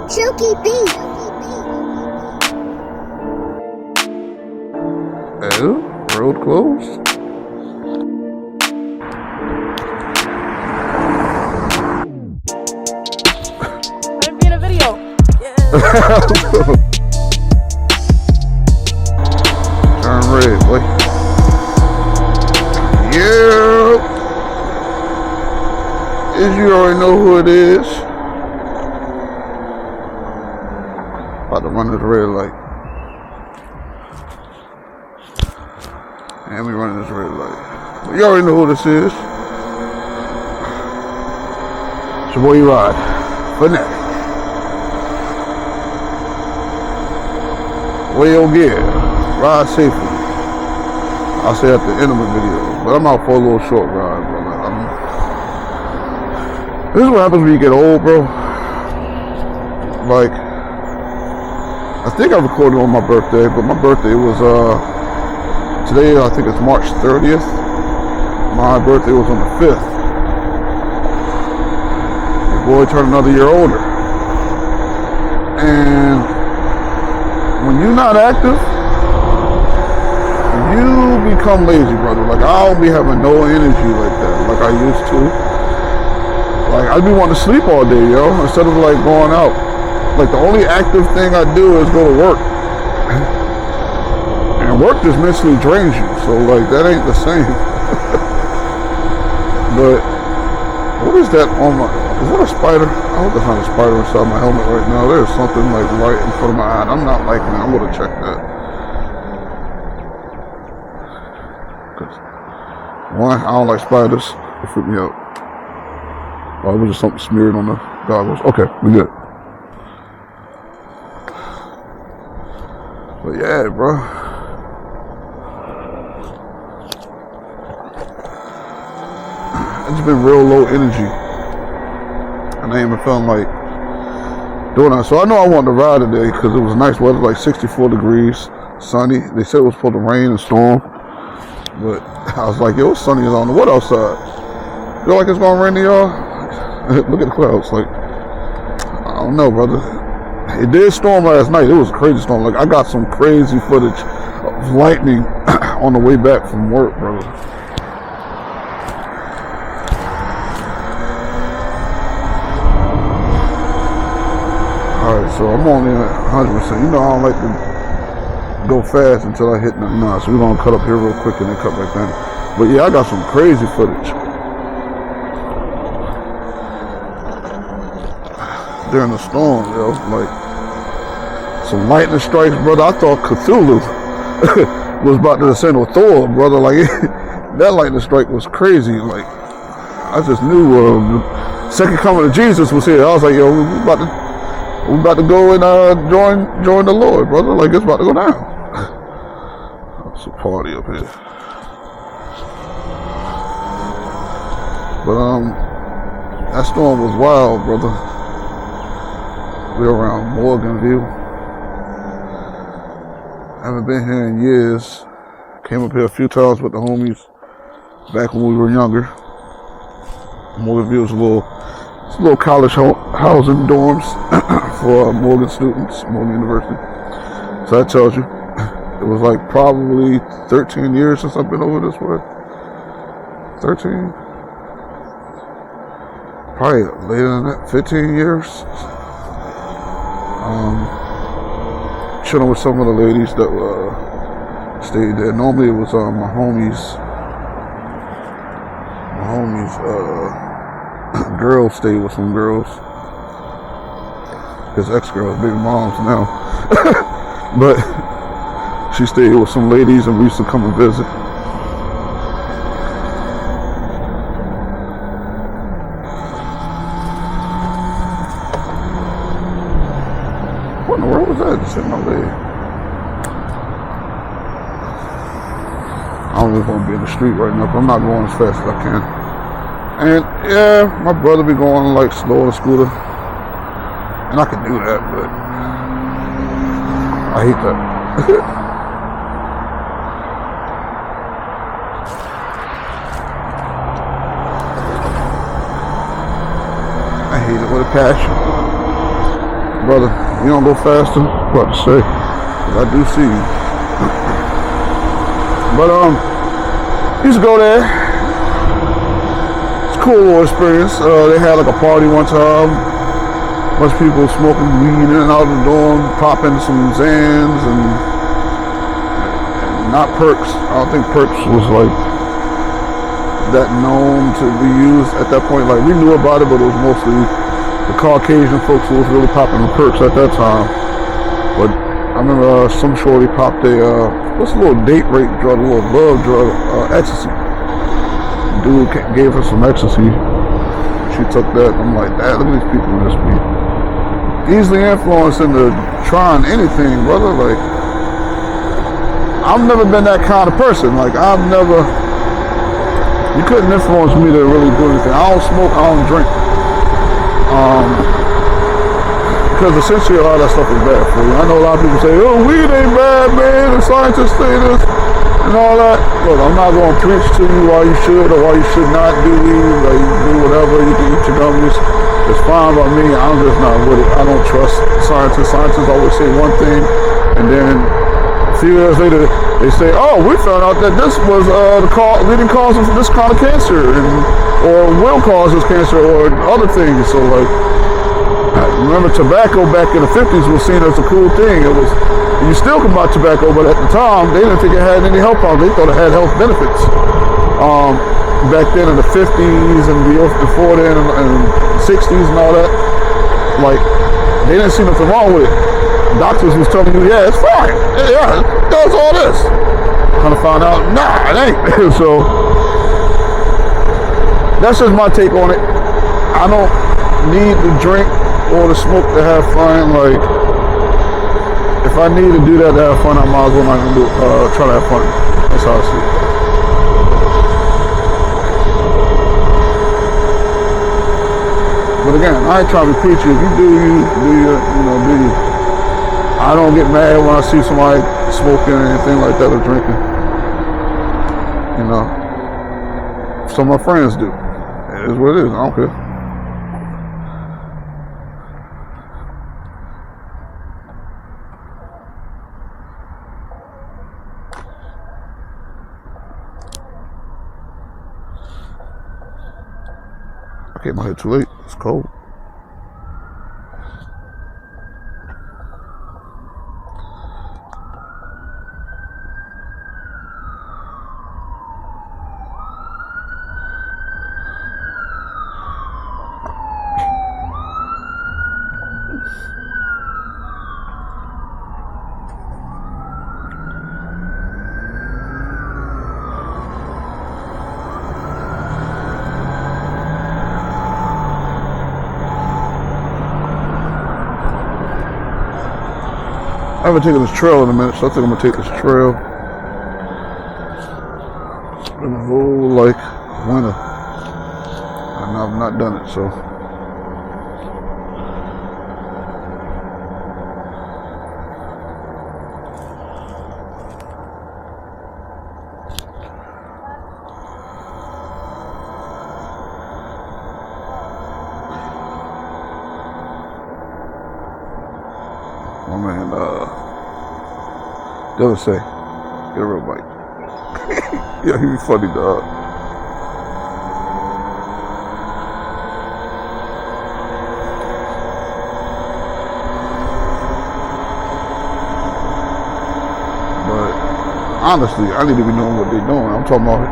Chooky beat. Oh, road closed. I'm being a video. Turn red, boy. Yeah. As you already know who it is. About to run this red light. And we running this red light. But you already know who this is. It's your boy Rod. Fanatic. Wear your gear. Ride safely. I'll say at the end of the video. But I'm out for a little short ride, brother. This is what happens when you get old, bro. Like, I think I recorded on my birthday, but my birthday was, today I think it's March 30th. My birthday was on the 5th. Your boy turned another year older. And when you're not active, you become lazy, brother. Like, I don't be having no energy like that, like I used to. Like, I'd be wanting to sleep all day, yo, instead of like going out. Like, the only active thing I do is go to work. And work just mentally drains you, so like, that ain't the same. But, what is that on my, is that a spider? I hope there's not a spider inside my helmet right now. There's something like right in front of my eye. I'm not liking it. I'm gonna check that. One, I don't like spiders. They freak me out. Oh, it was just something smeared on the goggles. Okay, we good. But yeah, bro. It's just been real low energy. And I ain't even feeling like doing that. So I know I wanted to ride today because it was nice weather, like 64 degrees, sunny. They said it was supposed to rain and storm. But I was like, yo, it's sunny as on the what outside? Feel like it's gonna rain to y'all? Look at the clouds. Like, I don't know, brother. It did storm last night. It was a crazy storm. Like, I got some crazy footage of lightning on the way back from work, brother. Alright, so I'm only at 100%. You know I don't like to go fast until I hit 99. So we're gonna cut up here real quick and then cut back down. But yeah, I got some crazy footage during the storm, yo. Like, some lightning strikes, brother. I thought Cthulhu was about to descend with Thor, brother. Like, that lightning strike was crazy. Like, I just knew the second coming of Jesus was here. I was like, yo, we about to go and join the Lord, brother. Like, it's about to go down. It's a party up here. But that storm was wild, brother. We're around Morganville. Haven't been here in years. Came up here a few times with the homies back when we were younger. Morganville's a little college housing dorms for Morgan students, Morgan University. So that tells you. It was like probably 13 years since I've been over this way. 13? Probably later than that, 15 years. Chilling with some of the ladies that stayed there. Normally it was my homies girls stayed with some girls. His ex-girls, big moms now. But she stayed with some ladies and we used to come and visit. What in the world was that? Just sitting over there. I don't really want to be in the street right now, but I'm not going as fast as I can. And yeah, my brother be going like slow on a scooter. And I can do that, but I hate that. I hate it with a passion. brother, you don't go faster. What to say? I do see you. But used to go there. It's a cool little experience. They had like a party one time. A bunch of people smoking weed in and out of the dorm, popping some Zans and not perks. I don't think perks was like that known to be used at that point. Like we knew about it, but it was mostly the Caucasian folks who was really popping the perks at that time. But I remember some shorty popped a what's a little date rape drug, a little love drug, ecstasy. Dude gave her some ecstasy. She took that. I'm like, look at these people just be easily influenced into trying anything, brother. Like, I've never been that kind of person. Like, you couldn't influence me to really do anything. I don't smoke, I don't drink. Because essentially a lot of that stuff is bad for you. I know a lot of people say, oh, weed ain't bad, man, the scientists say this, and all that. Look, I'm not going to preach to you why you should or why you should not do weed. Like, you do whatever, you can eat your gummies. It's fine by me, I'm just not with it. I don't trust scientists. Scientists always say one thing, and then a few years later, they say, oh, we found out that this was the leading cause of this kind of cancer, or will cause this cancer, or other things. So, like, remember tobacco back in the 50s was seen as a cool thing. It was, you still can buy tobacco, but at the time, they didn't think it had any health problems. They thought it had health benefits. Back then in the 50s and before then and 60s and all that, like, they didn't see nothing wrong with it. Doctors was telling you, yeah, it's fine. Yeah, it does all this. Kind of found out, nah, it ain't. So, that's just my take on it. I don't need to drink or to smoke to have fun. Like, if I need to do that to have fun, I might as well not do try to have fun. That's how I see it. But again, I ain't trying to be preachy. If you do you, do you. I don't get mad when I see somebody smoking or anything like that or drinking. You know, some of my friends do. It is what it is. I don't care. I came out here too late. It's cold. I haven't taken this trail in a minute, so I think I'm gonna take this trail. It's been a whole like winter, and I've not done it. So my man, the other say, get a real bite. Yeah, he be funny, dog. But honestly, I need to be knowing what they're doing. I'm talking about,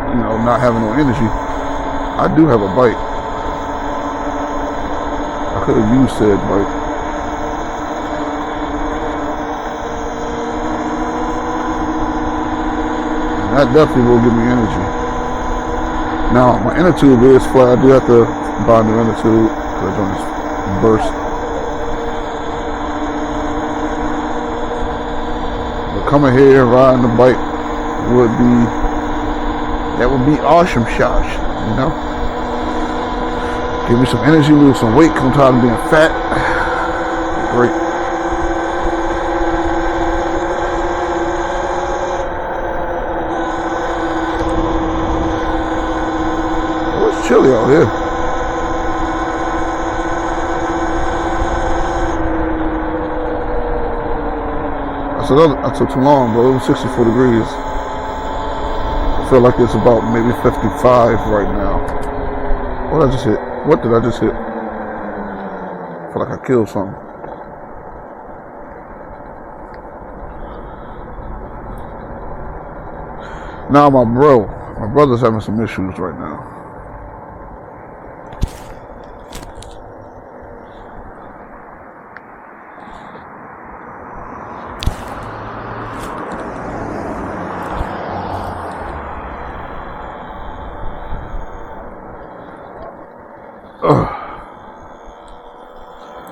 not having no energy. I do have a bite. I could have used said bite. That definitely will give me energy. Now, my inner tube is flat. I do have to buy a new inner tube because I just burst. But coming here and riding the bike would be awesome shots, Give me some energy, lose some weight, come tired of being fat. Great. Chilly out here. I took too long, bro. It was 64 degrees. I feel like it's about maybe 55 right now. What did I just hit? What did I just hit? I feel like I killed something. Now my brother's having some issues right now.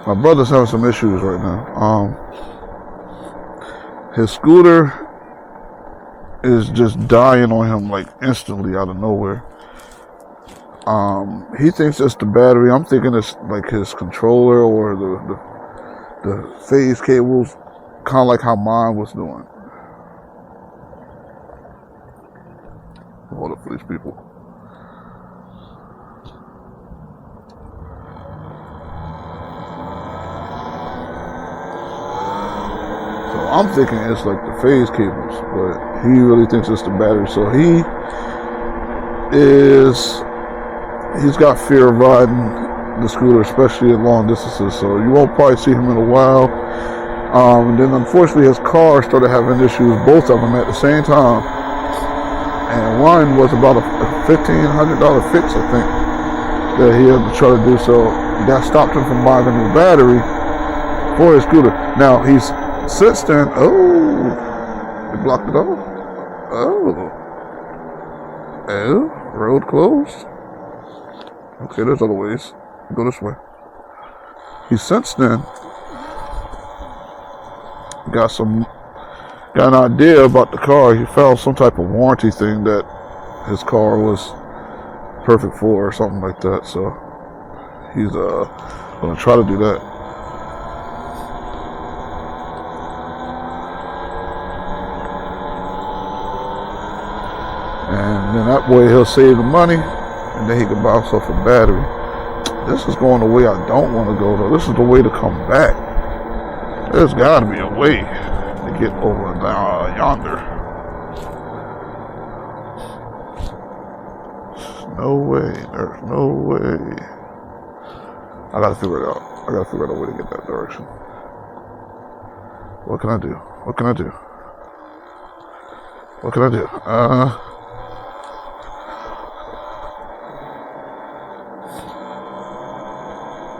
My brother's having some issues right now. His scooter is just dying on him like instantly out of nowhere. He thinks it's the battery. I'm thinking it's like his controller or the phase cables, kind of like how mine was doing. Hold up for these people. I'm thinking it's like the phase cables, but he really thinks it's the battery. So he's got fear of riding the scooter, especially at long distances. So you won't probably see him in a while. And then unfortunately his car started having issues, both of them at the same time. And one was about a $1,500 fix, I think, that he had to try to do. So that stopped him from buying a new battery for his scooter. Now he's since then, they blocked it off. Road closed. Okay, there's other ways. Go this way. He's since then got an idea about the car. He found some type of warranty thing that his car was perfect for or something like that. So he's gonna try to do that. And then that way he'll save the money, and then he can buy himself a battery. This is going the way I don't want to go, though. This is the way to come back. There's got to be a way to get over yonder. No way. There's no way. I got to figure it out. I got to figure out a way to get that direction. What can I do? What can I do? What can I do?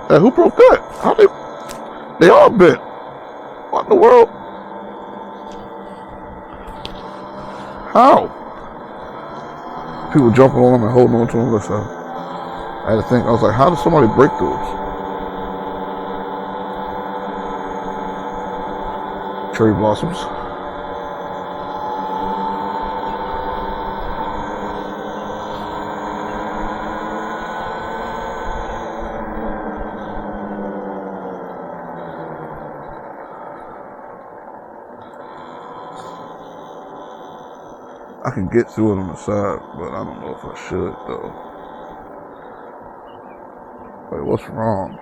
Hey, who broke that? How they all bent. What in the world? How? People jumping on them and holding on to them. Listen, I had to think. I was like, how did somebody break those? Cherry blossoms. I can get through it on the side, but I don't know if I should, though. Wait, what's wrong?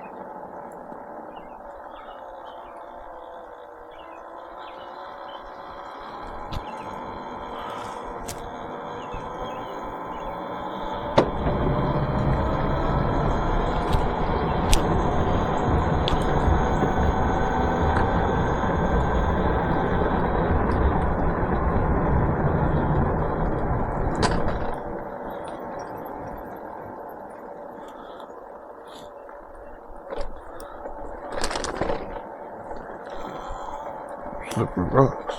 Slippery rocks.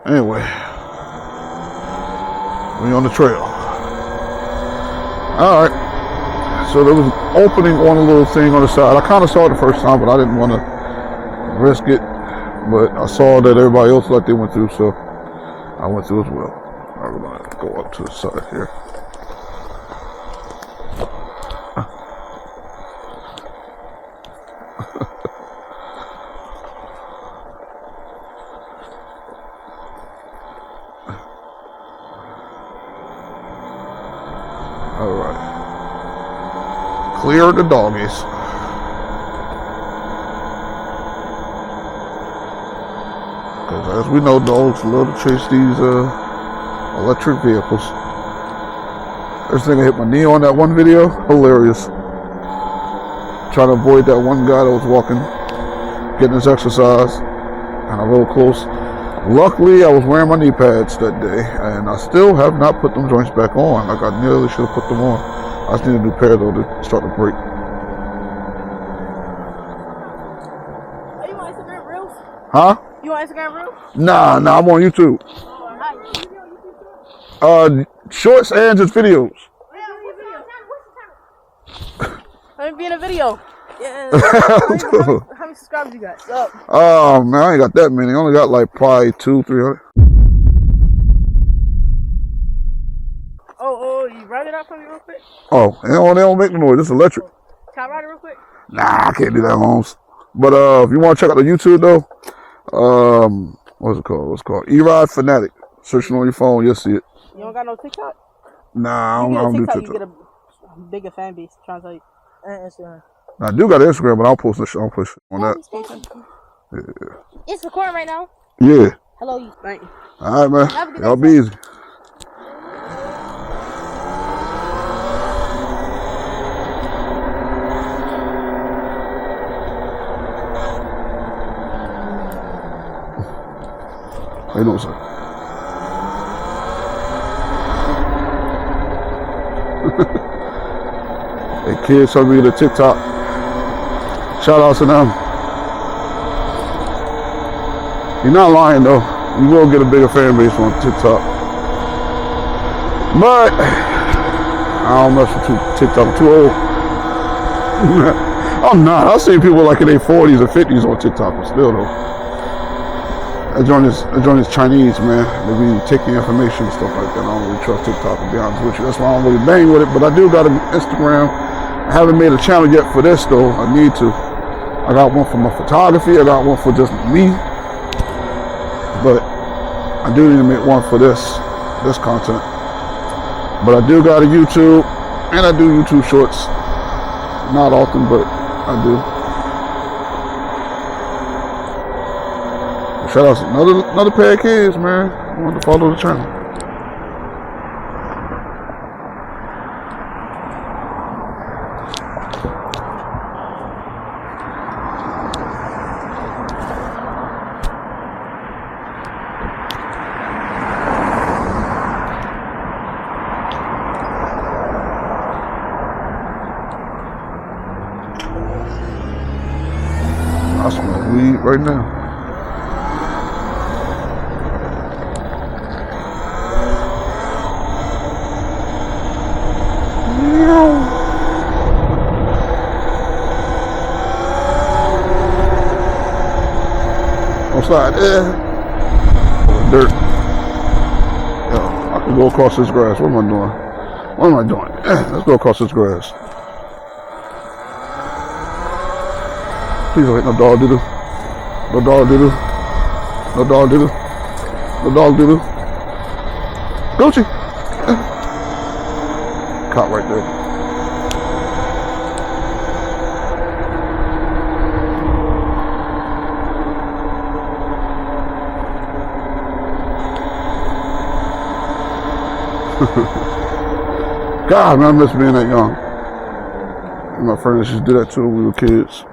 Anyway, we on the trail. Alright. So there was an opening on a little thing on the side. I kind of saw it the first time, but I didn't want to risk it. But I saw that everybody else like they went through, so I went through as well. Alright, we're going to go up to the side here. Alright. Clear the doggies. Because as we know, dogs love to chase these electric vehicles. First thing I hit my knee on that one video, hilarious. Trying to avoid that one guy that was walking, getting his exercise, and I rode close. Luckily, I was wearing my knee pads that day, and I still have not put them joints back on. Like I nearly should have put them on. I just need a new pair though to start to break. Are you on Instagram Reels? Huh? You on Instagram Reels? Nah, I'm on YouTube. Shorts and just videos. Let me be in a video. Yeah. How many subscribers you got? Oh man, I ain't got that many. I only got like probably 200-300. Oh, you ride it out for me real quick? Oh, they don't make no noise. It's electric. Can I ride it real quick? Nah, I can't do that, Holmes. But if you want to check out the YouTube though, what's it called? E-Ride Fanatic. Searching on your phone, you'll see it. You don't got no TikTok? Nah, I don't do TikTok. You get a bigger fan base. Trying to tell you. And Instagram. I do got Instagram, but I don't post that shit. I don't push on that. Yeah. It's recording right now. Yeah. Hello, you. Thank you. All right, man. Y'all be easy. How you doing, sir? Hey, kids, help me to TikTok. Shout out to them. You're not lying though. You will get a bigger fan base on TikTok. But I don't mess with TikTok. I'm too old. I'm not. I've seen people like in their 40s or 50s on TikTok, but still though. I joined this Chinese, man. They be taking information and stuff like that. I don't really trust TikTok, to be honest with you. That's why I don't really bang with it. But I do got an Instagram. I haven't made a channel yet for this though. I need to. I got one for my photography. I got one for just me. But I do need to make one for this content. But I do got a YouTube, and I do YouTube shorts. Not often, but I do. Shout out to another pair of kids, man. I want to follow the channel. I smell weed right now. Outside there, dirt. Yo, I can go across this grass. What am I doing? What am I doing? Let's go across this grass. Please don't hit no dog doodle. No dog doodle. No dog doodle. No dog doodle. Gucci. Caught right there. God, man, I miss being that young. And my friends used to do that too when we were kids.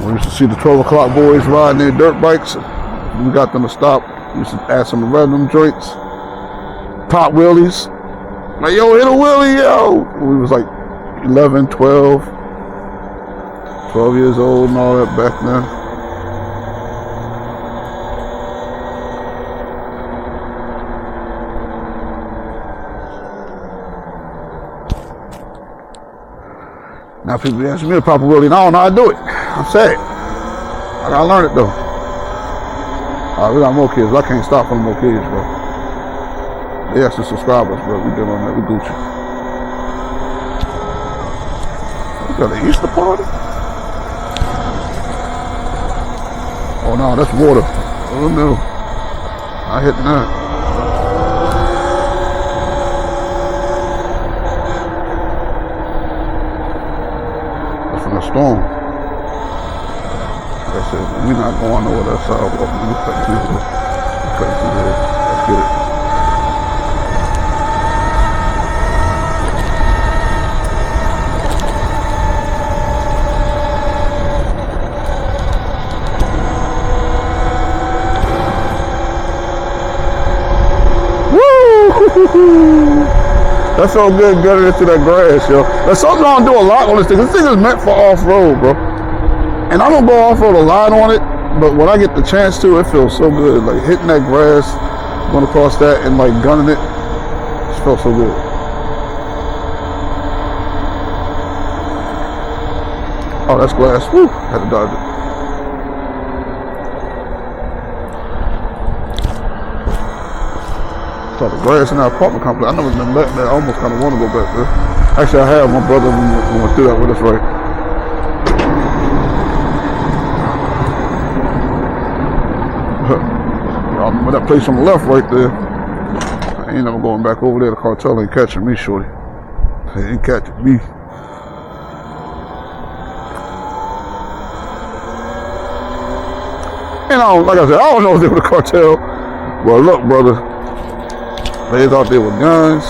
We used to see the 12 o'clock boys riding their dirt bikes. We got them to stop. We used to ask them to run them joints. Pop wheelies. Like, yo, hit a wheelie, yo. We was like 11, 12 years old and all that back then. Now people be asking me to pop a wheelie, and I don't know how to do it. I'm sad. I gotta learn it though. We got more kids. I can't stop for more kids, bro. They asked to subscribe us, bro. We good on that. We Gucci. We got an Easter party? Oh no, that's water. Oh no. I hit that. From the storm. I said, we're not going over that sidewalk. We're cutting through here. We're cutting through here. Let's get it. Woo! That felt good getting into that grass, yo. That's something I don't do a lot on this thing. This thing is meant for off-road, bro. And I don't go off-road a lot on it, but when I get the chance to, it feels so good. Like hitting that grass, going across that and like gunning it, it felt so good. Oh, that's glass. Woo! Had to dodge it. Saw the grass in our apartment complex. I never been back there. I almost kind of want to go back there. Actually, I have. My brother went through that with us, right? Y'all remember that place on the left right there? I ain't never going back over there. The cartel ain't catching me, shorty. They ain't catching me. And I don't, like I said, I don't know if they were the cartel. Well, look, brother. They was out there with guns,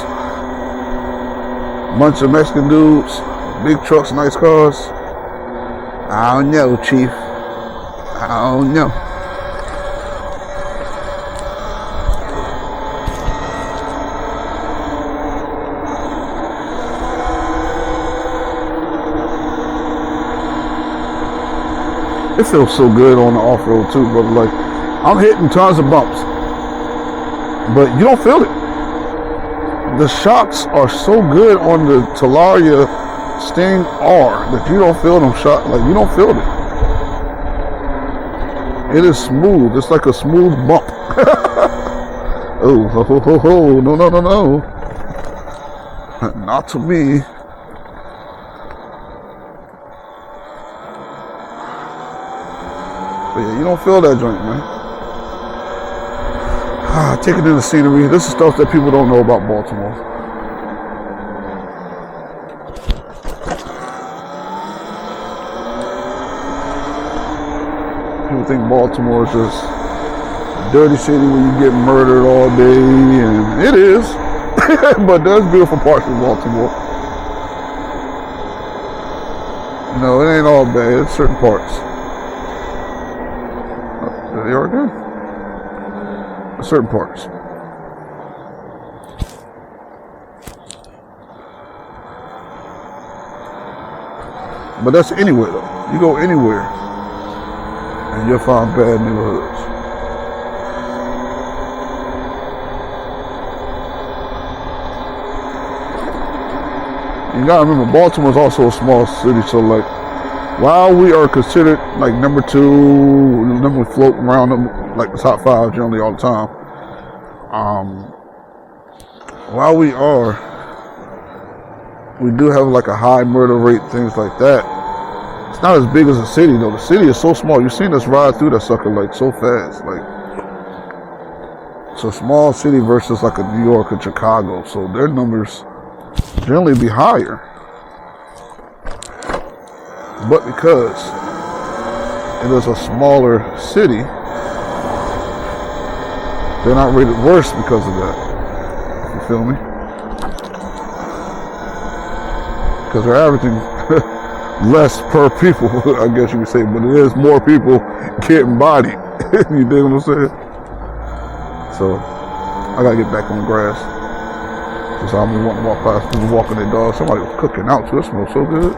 bunch of Mexican dudes, big trucks, nice cars. I don't know, Chief. I don't know. It feels so good on the off-road too, brother. Like, I'm hitting tons of bumps, but you don't feel it. The shocks are so good on the Talaria Sting R that you don't feel them shocks. Like, you don't feel it. It is smooth. It's like a smooth bump. Oh, ho, ho, ho, ho. No, no, no, no. Not to me. But yeah, you don't feel that joint, man. Taking in the scenery. This is stuff that people don't know about Baltimore. People think Baltimore is just a dirty city where you get murdered all day, and it is. But there's beautiful parts of Baltimore. You know, it ain't all bad. It's certain parts. Oh, there they are again. Certain parts. But that's anywhere though. You go anywhere and you'll find bad neighborhoods. You gotta remember, Baltimore's also a small city, so like, while we are considered like number 2, number floating around like the top 5 generally all the time, while we do have like a high murder rate, things like that. It's not as big as a city though. The city is so small. You've seen us ride through that sucker like so fast. Like, it's a small city versus like a New York or Chicago, so their numbers generally be higher. But because it is a smaller city, they're not rated worse because of that. You feel me? Because they're averaging less per people, I guess you could say, but it is more people getting bodied. You dig what I'm saying? So I gotta get back on the grass. Because I'm wanting to walk past people walking their dogs. Somebody was cooking out too. It smells so good.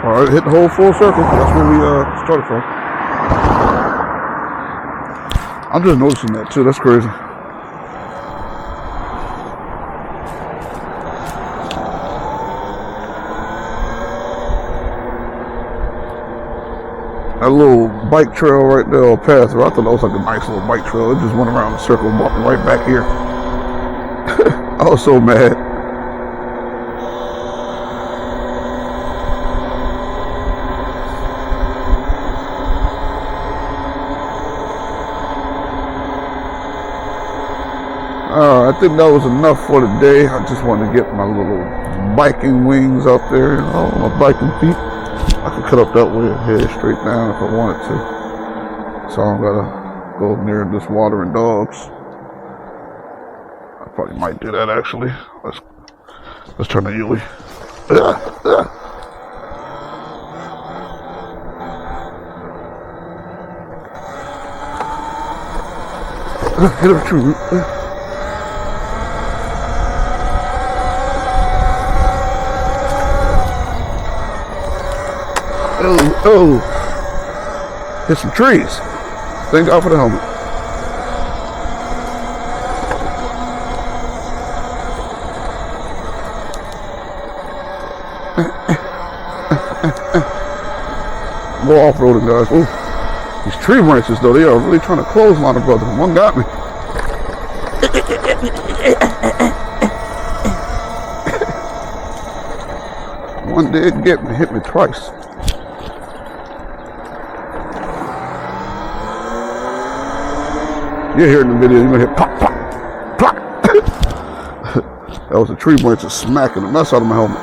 Alright, hit the whole full circle. That's where we started from. I'm just noticing that too. That's crazy. That little bike trail right there, or path, I thought that was like a nice little bike trail. It just went around the circle, walking right back here. I was so mad. I think that was enough for the day. I just wanted to get my little biking wings out there, you know, my biking feet. I could cut up that way and head straight down if I wanted to. So I don't gotta go near this watering dogs. I probably might do that actually. Let's turn the Yui. Hit a tree. Oh, hit some trees. Thank God for the helmet. More off-roading, guys. Ooh, these tree branches, though, they are really trying to clothesline a brother. One got me. One did get me, hit me twice. You hear in the video, you're gonna hear pop, pop, pop. That was a tree branch just smacking the mess out of my helmet.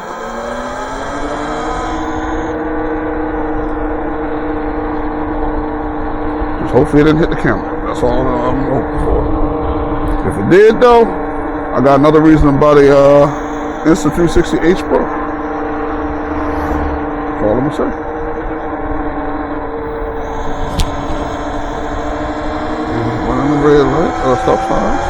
Just hopefully it didn't hit the camera. That's all I'm hoping for. If it did though, I got another reason to buy the Insta360H Pro. That's all I'm gonna say. Red light, stop signs.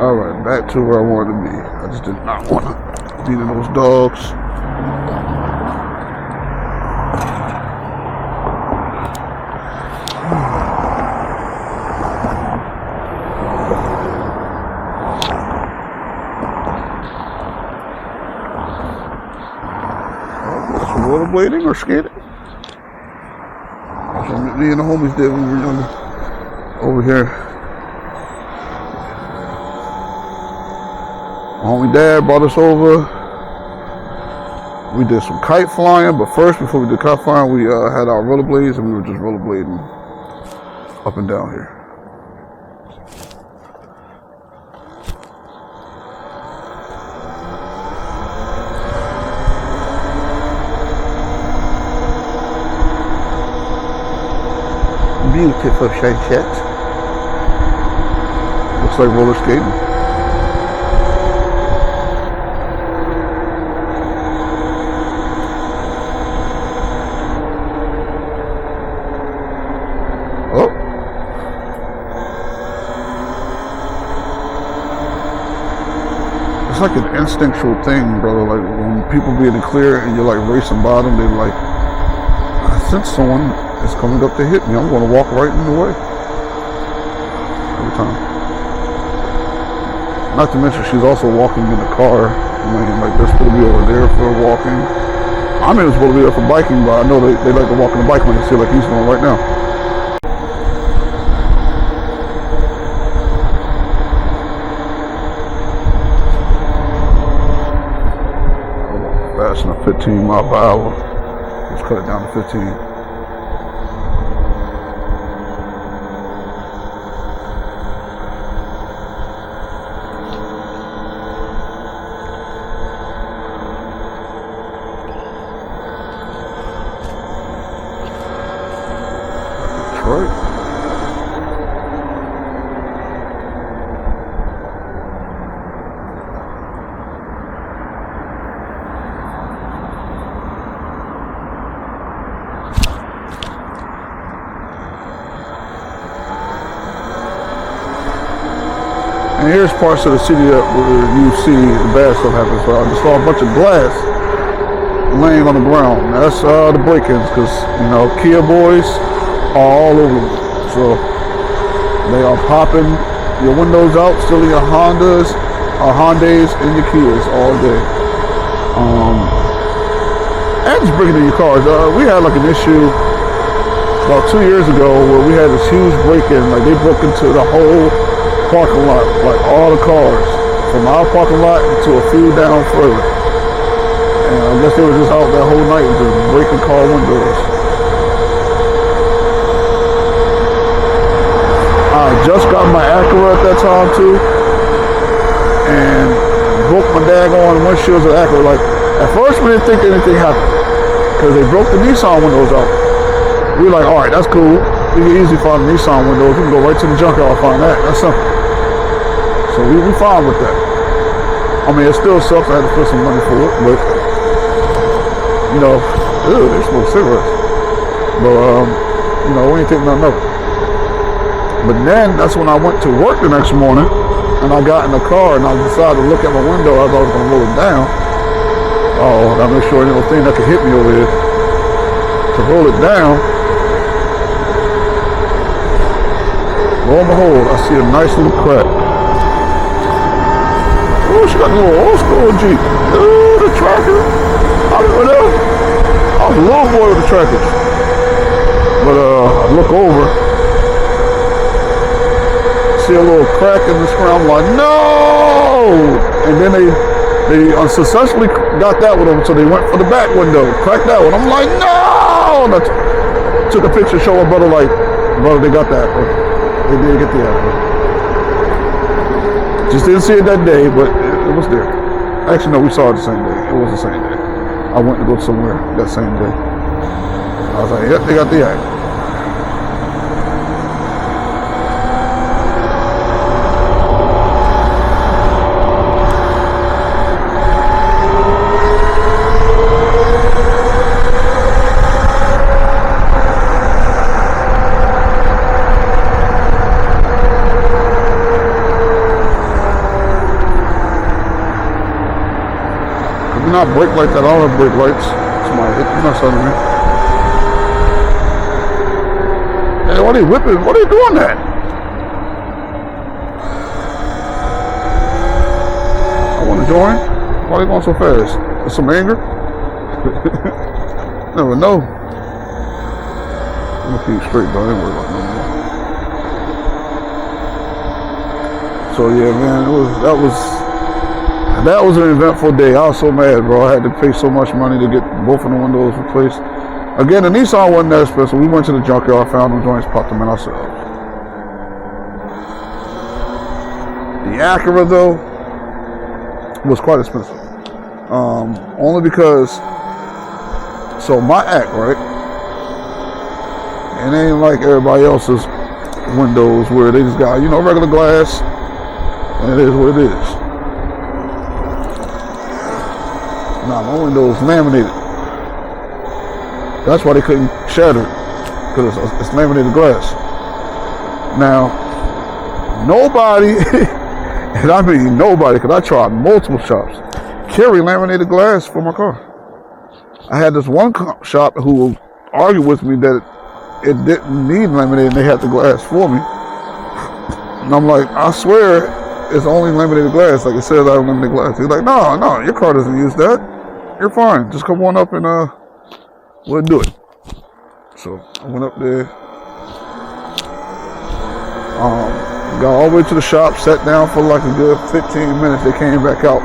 Alright, back to where I wanted to be. I just did not want to be in those dogs. Rollerblading or skating. That's what me and the homies did when we were younger. Over here. My homie dad brought us over. We did some kite flying, but first, before we did kite flying, we had our rollerblades and we were just rollerblading up and down here. Beautiful sunset. Looks like roller skating. Oh. It's like an instinctual thing, brother. Like when people be in the clear and you're like racing by them, they're like, I sense someone is coming up to hit me. I'm going to walk right in the way. Every time. Not to mention she's also walking in the car. Like they're supposed to be over there for walking. I'm even supposed to be there for biking, but I know they like to walk in the bike lane, see like he's doing right now. Fast enough, 15 miles per hour. Let's cut it down to 15. Right. And here's parts of the city that where you see the bad stuff happen. So I just saw a bunch of glass laying on the ground. That's the break-ins, because you know Kia boys, all over them. So they are popping your windows out, stealing your Hondas, Hyundais, and your Kias all day. And just breaking in your cars. We had like an issue about 2 years ago where we had this huge break-in. Like they broke into the whole parking lot, like all the cars from our parking lot to a few down further. And I guess they were just out that whole night just breaking car windows. I just got my Acura at that time too, and broke my daggone windshields of the Acura. Like at first we didn't think anything happened because they broke the Nissan windows out. We were like, all right, that's cool. We can easily find the Nissan windows. We can go right to the junkyard and find that. That's simple. So we fine with that. I mean, it still sucks. I had to put some money for it, but you know, they smoke cigarettes. But we ain't taking nothing of it. But then that's when I went to work the next morning, and I got in the car and I decided to look at my window as I was gonna roll it down. Oh, I make sure ain't no thing that could hit me over here. To roll it down. Lo and behold, I see a nice little crack. Oh, she got a little old school Jeep. Ooh, the tracker. I was a little boy with the trackers. But I look over, see a little crack in the screen. I'm like, no! And then they unsuccessfully got that one over, so they went for the back window, cracked that one. I'm like, no! And I took a picture, show my brother, like, brother, they got that one. They did get the Acura. Just didn't see it that day, but it was there. Actually, no, we saw it the same day. It was the same day. I went to go somewhere that same day. I was like, yep, they got the Acura. Not brake like that. I don't have brake lights. Somebody hit me, not something. Hey, why are they whipping? Why are they doing that? I want to join. Why are they going so fast? There's some anger? Never know. I'm gonna keep straight, bro. I ain't worried about no more. So yeah, man, that was an eventful day. I was so mad, bro. I had to pay so much money to get both of the windows replaced. Again, the Nissan wasn't that expensive. We went to the junkyard, found them joints, popped them in ourselves. The Acura, though, was quite expensive. Only because, so my Acura, right? It ain't like everybody else's windows where they just got, regular glass, and it is what it is. Nah, my window is laminated. That's why they couldn't shatter it, because it's laminated glass. Now, nobody, and I mean nobody, because I tried multiple shops, carry laminated glass for my car. I had this one shop who argued with me that it didn't need laminated and they had the glass for me. And I'm like, I swear it's only laminated glass. Like it says I have laminated glass. He's like, no, your car doesn't use that. You're fine. Just come on up and we'll do it. So I went up there, got all the way to the shop, sat down for like a good 15 minutes. They came back out.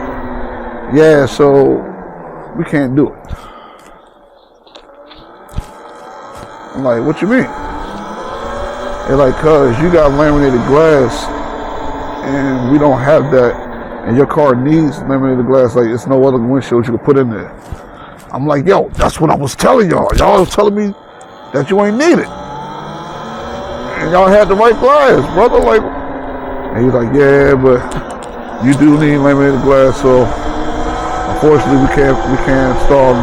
Yeah, so we can't do it. I'm like, what you mean? They're like, cuz you got laminated glass and we don't have that. And your car needs laminated glass, like it's no other windshield you can put in there. I'm like, yo, that's what I was telling y'all. Y'all was telling me that you ain't need it. And y'all had the right glass, brother. Like, and he's like, yeah, but you do need laminated glass, so unfortunately we can't install the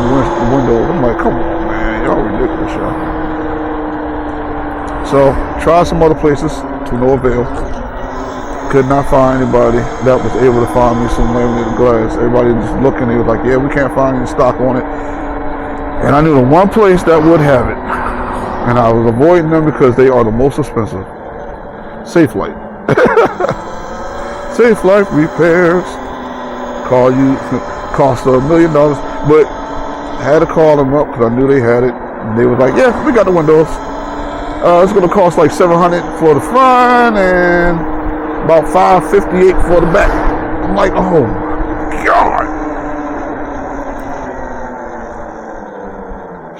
windows. I'm like, come on, man, y'all ridiculous, y'all. So try some other places to no avail. Could not find anybody that was able to find me some laminated glass. Everybody just looking, they was like, yeah, we can't find any stock on it. And I knew the one place that would have it. and I was avoiding them because they are the most expensive. Safe Light. Safe Light repairs. Call you, cost $1 million, but I had to call them up because I knew they had it. And they was like, yeah, we got the windows. It's gonna cost like $700 for the front and about $558 for the back. I'm like, oh my God.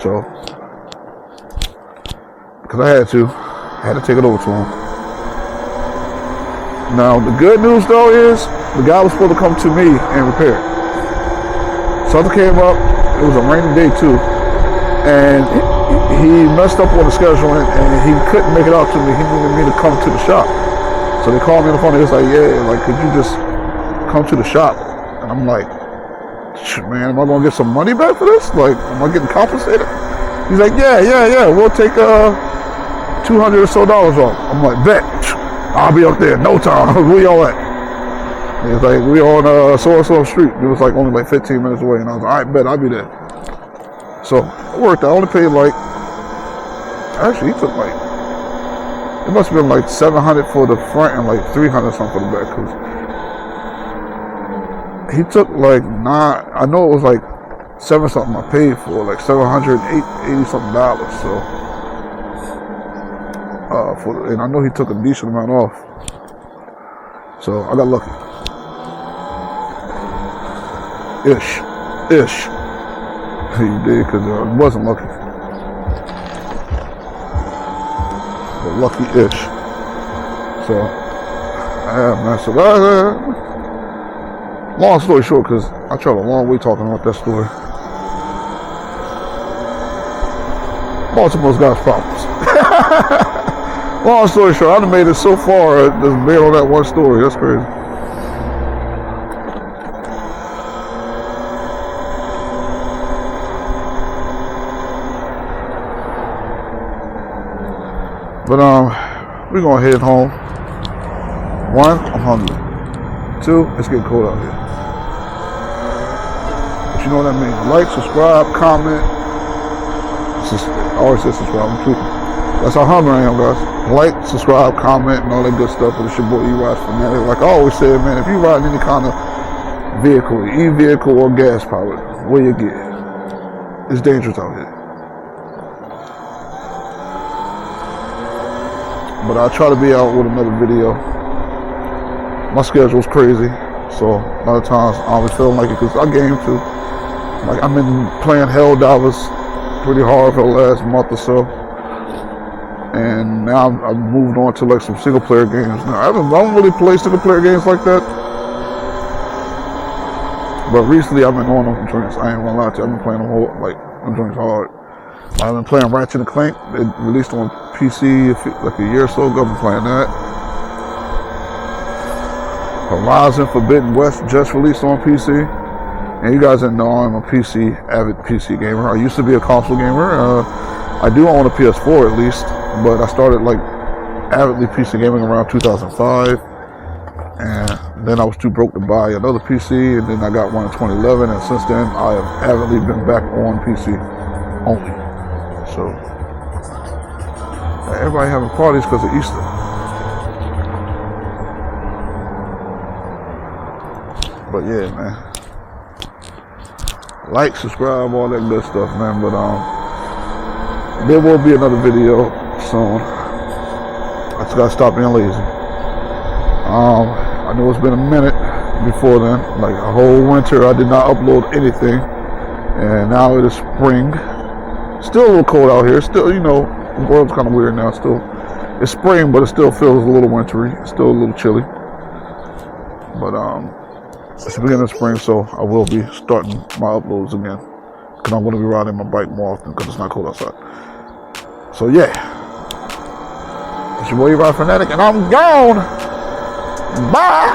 So, because I had to take it over to him. Now, the good news though is, the guy was supposed to come to me and repair it. Something came up, it was a rainy day too, and he messed up on the scheduling and he couldn't make it out to me. He needed me to come to the shop. So they called me on the phone, he was like, yeah, like, could you just come to the shop? And I'm like, man, am I gonna get some money back for this? Like, am I getting compensated? He's like, yeah, we'll take $200 or so off. I'm like, bet, I'll be up there in no time. Where y'all at? He was like, we on so-and-so street. It was like only like 15 minutes away. And I was like, all right, bet, I'll be there. So it worked. I only paid like, actually he took like, it must have been like $700 for the front and like $300 something for the back. Cause he took like I know it was like $7 something I paid for, like $780 something. So, and I know he took a decent amount off. So I got lucky. Ish. He did, because I wasn't lucky. But lucky-ish. So, yeah, man. So, long story short, because I traveled a long way talking about that story. Baltimore's got problems. Long story short, I done made it so far just based on that one story. That's crazy. But we're gonna head home. 1, I'm hungry. 2, it's getting cold out here. But you know what I mean. Like, subscribe, comment. I always say subscribe. I'm tweaking. That's how hungry I am, guys. Like, subscribe, comment, and all that good stuff. But it's your boy E-Ride Fanatic. Like I always say, man, if you ride any kind of vehicle, e-vehicle or gas powered, where you get, it's dangerous out here. But I try to be out with another video. My schedule's crazy, so a lot of times I always feel like it because I game too. Like I've been playing Helldivers pretty hard for the last month or so, and now I've moved on to like some single player games. Now I don't really play single player games like that, but recently I've been going on some joints. I ain't gonna lie to you, I've been playing them joints hard. I've been playing Ratchet & Clank. It released on PC like a year or so ago. I've been playing that. Horizon Forbidden West just released on PC. And you guys didn't know I'm a avid PC gamer. I used to be a console gamer. I do own a PS4 at least, but I started like avidly PC gaming around 2005. And then I was too broke to buy another PC, and then I got one in 2011. And since then, I have avidly been back on PC only. So, everybody having parties because of Easter. But yeah, man. Like, subscribe, all that good stuff, man. But there will be another video soon. I just gotta stop being lazy. I know it's been a minute before then, like a whole winter I did not upload anything, and now it is spring. Still a little cold out here. Still, you know, the world's kind of weird now. Still, it's spring, but it still feels a little wintry. It's still a little chilly. But it's the beginning of spring, so I will be starting my uploads again because I'm going to be riding my bike more often because it's not cold outside. So yeah, it's your boy E-Ride Fanatic, and I'm gone. Bye.